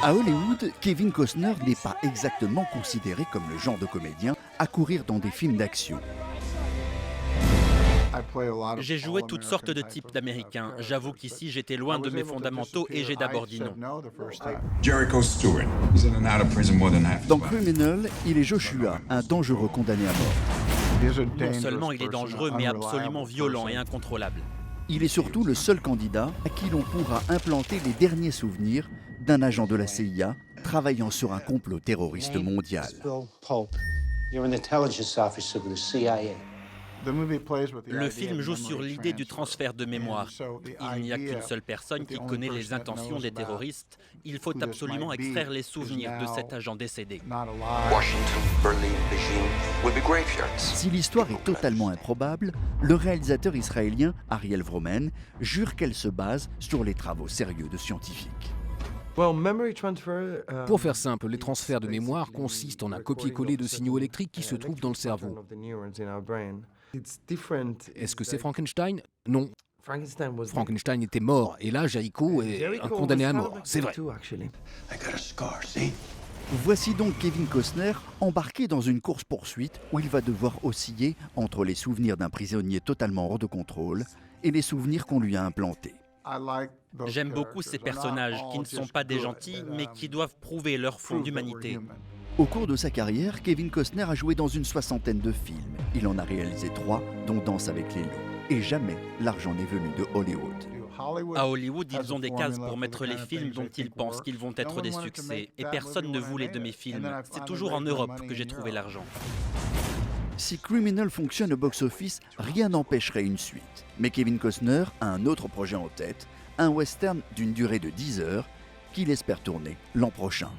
À Hollywood, Kevin Costner n'est pas exactement considéré comme le genre de comédien à courir dans des films d'action. J'ai joué toutes sortes de types d'Américains. J'avoue qu'ici, j'étais loin de mes fondamentaux et j'ai d'abord dit non. Jericho Stewart. He's in and out of prison more than half. Dans Criminal, il est Joshua, un dangereux condamné à mort. Non seulement il est dangereux, mais absolument violent et incontrôlable. Il est surtout le seul candidat à qui l'on pourra implanter les derniers souvenirs d'un agent de la CIA travaillant sur un complot terroriste mondial. Bill Pope. You're an intelligence officer with the CIA. Le film joue sur l'idée du transfert de mémoire. Il n'y a qu'une seule personne qui connaît les intentions des terroristes. Il faut absolument extraire les souvenirs de cet agent décédé. Washington, Berlin, Beijing will be graveyards. Si l'histoire est totalement improbable, le réalisateur israélien Ariel Vromen jure qu'elle se base sur les travaux sérieux de scientifiques. Pour faire simple, les transferts de mémoire consistent en un copier-coller de signaux électriques qui se trouvent dans le cerveau. Est-ce que c'est Frankenstein? Non. Frankenstein était mort, et là, Jericho est un condamné à mort, c'est vrai. Voici donc Kevin Costner embarqué dans une course-poursuite où il va devoir osciller entre les souvenirs d'un prisonnier totalement hors de contrôle et les souvenirs qu'on lui a implantés. J'aime beaucoup ces personnages qui ne sont pas des gentils, mais qui doivent prouver leur fond d'humanité. Au cours de sa carrière, Kevin Costner a joué dans une 60aine de films. Il en a réalisé 3, dont Danse avec les loups. Et jamais l'argent n'est venu de Hollywood. À Hollywood, ils ont des cases pour mettre les films dont ils pensent qu'ils vont être des succès. Et personne ne voulait de mes films. C'est toujours en Europe que j'ai trouvé l'argent. Si Criminal fonctionne au box-office, rien n'empêcherait une suite. Mais Kevin Costner a un autre projet en tête, un western d'une durée de 10 heures qu'il espère tourner l'an prochain.